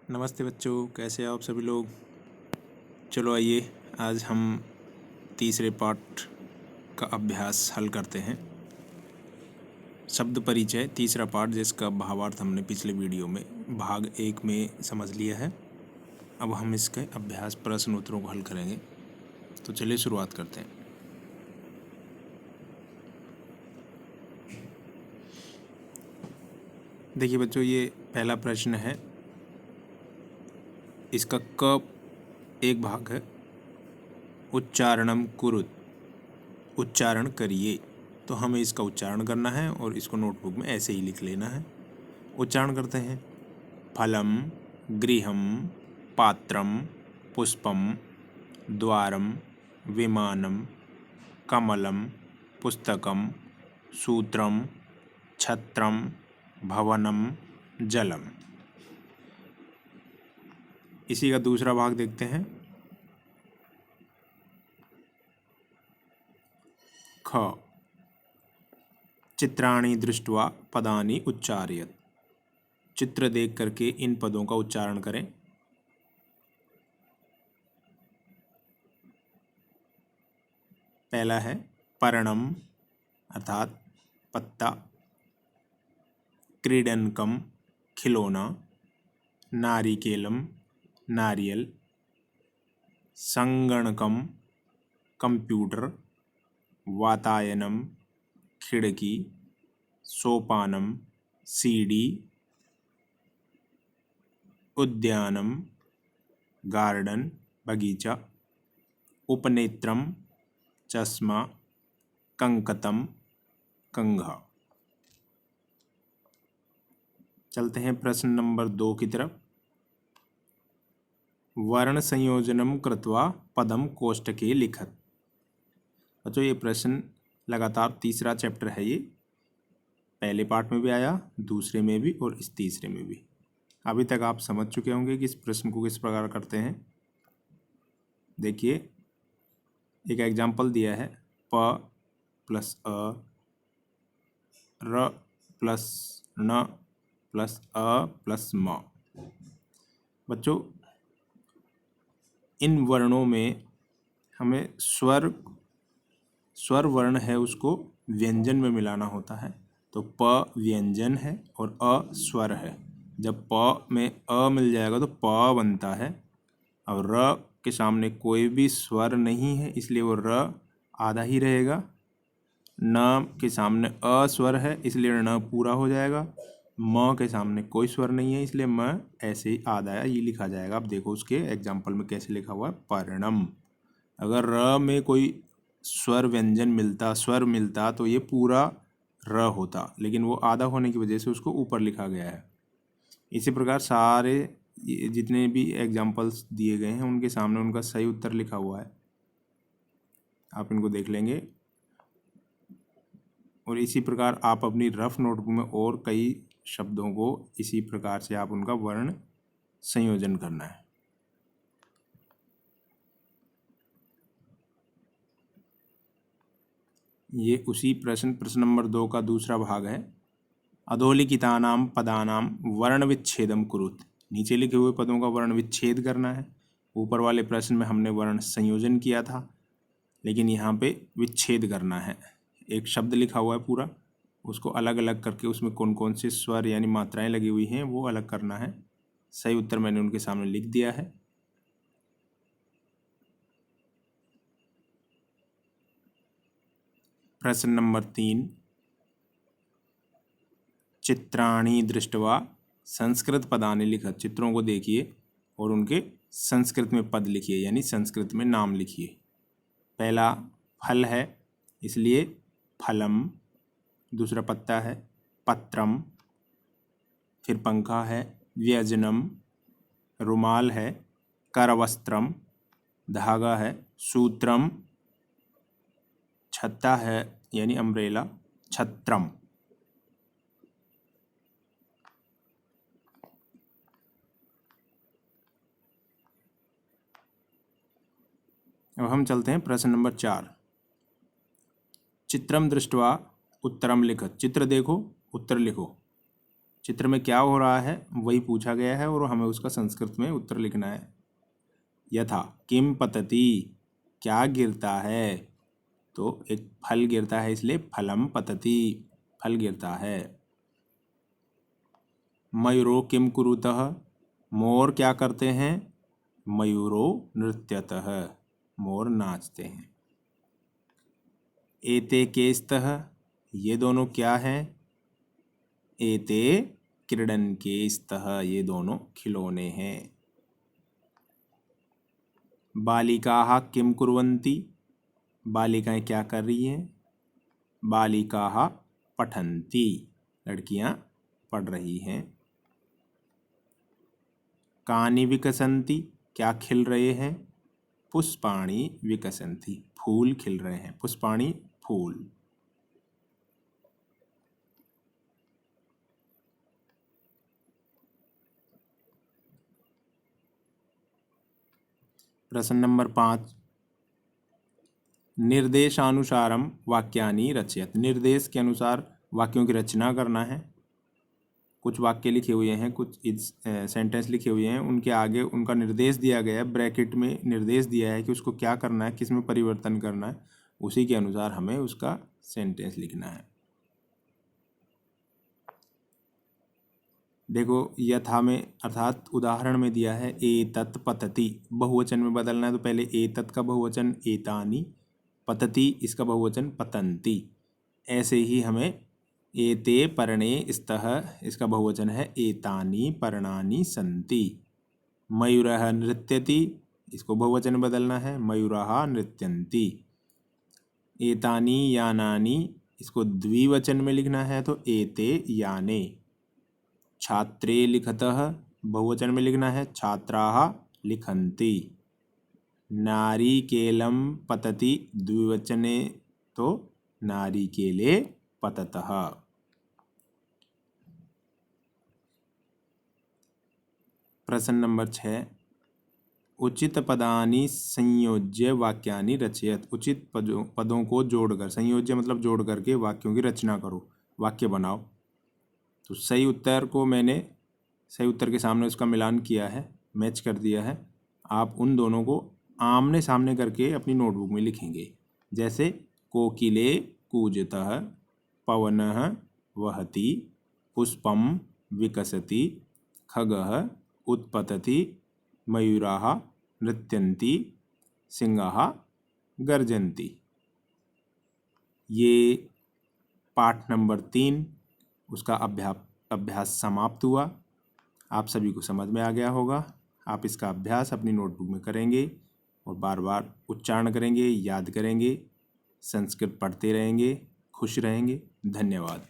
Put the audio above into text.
नमस्ते बच्चों, कैसे आप सभी लोग। चलो आइए आज हम तीसरे पार्ट का अभ्यास हल करते हैं। शब्द परिचय तीसरा पार्ट, जिसका भावार्थ हमने पिछले वीडियो में भाग 1 में समझ लिया है। अब हम इसके अभ्यास प्रश्न उत्तरों को हल करेंगे। तो चलिए शुरुआत करते हैं। देखिए बच्चों, ये पहला प्रश्न है। इसका क एक भाग है, उच्चारणम कुरुत, उच्चारण करिए। तो हमें इसका उच्चारण करना है और इसको नोटबुक में ऐसे ही लिख लेना है। उच्चारण करते हैं। फलम, गृहम, पात्रम, पुष्पम, द्वारम, विमानम, कमलम, पुस्तकम, सूत्रम, छत्रम, भवनम, जलम। इसी का दूसरा भाग देखते हैं। ख, चित्राणि दृष्ट्वा पदानि उच्चारयत। चित्र देख करके इन पदों का उच्चारण करें। पहला है पर्णम अर्थात पत्ता, क्रीडनकम खिलौना, नारिकेलम नारियल, संगणकम कंप्यूटर, वातायनम खिड़की, सोपानम सीढ़ी, उद्यानम गार्डन बगीचा, उपनेत्रम चश्मा, कंकतम कंघा। चलते हैं प्रश्न नंबर 2 की तरफ। वर्ण संयोजनम कृत्वा पदम कोष्टके लिखत। बच्चों, ये प्रश्न लगातार तीसरा चैप्टर है। ये पहले पार्ट में भी आया, दूसरे में भी और इस तीसरे में भी। अभी तक आप समझ चुके होंगे कि इस प्रश्न को किस प्रकार करते हैं। देखिए, एक एग्जाम्पल दिया है। प प्लस अ, र प्लस न प्लस अ प्लस म। बच्चों, इन वर्णों में हमें स्वर वर्ण है उसको व्यंजन में मिलाना होता है। तो प व्यंजन है और अ स्वर है। जब प में अ मिल जाएगा तो प बनता है। और र के सामने कोई भी स्वर नहीं है, इसलिए वो र आधा ही रहेगा। न के सामने अ स्वर है, इसलिए न पूरा हो जाएगा। म के सामने कोई स्वर नहीं है, इसलिए म ऐसे ही आधा ये लिखा जाएगा। अब देखो उसके एग्जाम्पल में कैसे लिखा हुआ है। पर्णम, अगर र में कोई स्वर मिलता तो ये पूरा र होता, लेकिन वो आधा होने की वजह से उसको ऊपर लिखा गया है। इसी प्रकार सारे जितने भी एग्जाम्पल्स दिए गए हैं उनके सामने उनका सही उत्तर लिखा हुआ है। आप इनको देख लेंगे। और इसी प्रकार आप अपनी रफ नोटबुक में और कई शब्दों को इसी प्रकार से आप उनका वर्ण संयोजन करना है। ये उसी प्रश्न नंबर 2 का दूसरा भाग है। अधोलिखितानाम पदानाम वर्ण विच्छेदम कुरुत। नीचे लिखे हुए पदों का वर्ण विच्छेद करना है। ऊपर वाले प्रश्न में हमने वर्ण संयोजन किया था, लेकिन यहाँ पे विच्छेद करना है। एक शब्द लिखा हुआ है पूरा, उसको अलग अलग करके उसमें कौन कौन से स्वर यानी मात्राएं लगी हुई हैं वो अलग करना है। सही उत्तर मैंने उनके सामने लिख दिया है। प्रश्न नंबर 3, चित्राणि दृष्ट्वा संस्कृत पदानि लिखत। चित्रों को देखिए और उनके संस्कृत में पद लिखिए, यानी संस्कृत में नाम लिखिए। पहला फल है, इसलिए फलम। दूसरा पत्ता है, पत्रम। फिर पंखा है, व्यजनम। रुमाल है, करवस्त्रम। धागा है, सूत्रम। छत्ता है यानी अम्ब्रेला, छत्रम। अब हम चलते हैं प्रश्न नंबर 4। चित्रम दृष्ट्वा उत्तरम लिखत। चित्र देखो, उत्तर लिखो। चित्र में क्या हो रहा है वही पूछा गया है और हमें उसका संस्कृत में उत्तर लिखना है। यथा किम पतति, क्या गिरता है, तो एक फल गिरता है इसलिए फलम पतति, फल गिरता है। मयूरो किम कुरुतः, मोर क्या करते हैं, मयूरो नृत्यतः, मोर नाचते हैं। एते के स्तः, ये दोनों क्या हैं, एते क्रीडन के स्तः, ये दोनों खिलौने हैं। बालिकाः किम कुर्वन्ति, बालिकाएं क्या कर रही हैं, बालिकाः पठन्ति, लड़कियां पढ़ रही हैं। कानि विकसन्ति, क्या खिल रहे हैं, पुष्पाणि विकसन्ति, फूल खिल रहे हैं, पुष्पाणि फूल। प्रश्न नंबर 5, निर्देशानुसारम वाक्यानि रचयत, निर्देश के अनुसार वाक्यों की रचना करना है। कुछ वाक्य लिखे हुए हैं, कुछ सेंटेंस लिखे हुए हैं, उनके आगे उनका निर्देश दिया गया है, ब्रैकेट में निर्देश दिया है कि उसको क्या करना है, किस में परिवर्तन करना है, उसी के अनुसार हमें उसका सेंटेंस लिखना है। देखो यथा में अर्थात उदाहरण में दिया है एतत् पतति, बहुवचन में बदलना है तो पहले एतत् का बहुवचन एतानि, पतति इसका बहुवचन पतन्ति। ऐसे ही हमें एते पर्णे स्तः, इसका बहुवचन है एतानि पर्णानि सन्ति। मयूरः नृत्यति, इसको बहुवचन बदलना है मयूराः नृत्यन्ति। एतानि यानानि, इसको द्विवचन में लिखना है तो एते याने। छात्रे लिखतः, बहुवचन में लिखना है छात्राः लिखन्ति। नारिकेलं पतति, द्विवचने तो नारिकेले पततः। प्रश्न नंबर 6, उचित पदानि संयोज्य वाक्यानि रचयत, उचित पदों को जोड़कर, संयोज्य मतलब जोड़ करके वाक्यों की रचना करो, वाक्य बनाओ। तो सही उत्तर को मैंने सही उत्तर के सामने उसका मिलान किया है, मैच कर दिया है। आप उन दोनों को आमने सामने करके अपनी नोटबुक में लिखेंगे। जैसे कोकिले कूजतः, पवनः वहति, पुष्पम विकसति, खगः उत्पतति, मयूराः नृत्यन्ति, सिंहाः गर्जन्ति। ये पाठ नंबर 3 उसका अभ्यास समाप्त हुआ। आप सभी को समझ में आ गया होगा। आप इसका अभ्यास अपनी नोटबुक में करेंगे और बार बार उच्चारण करेंगे, याद करेंगे, संस्कृत पढ़ते रहेंगे, खुश रहेंगे। धन्यवाद।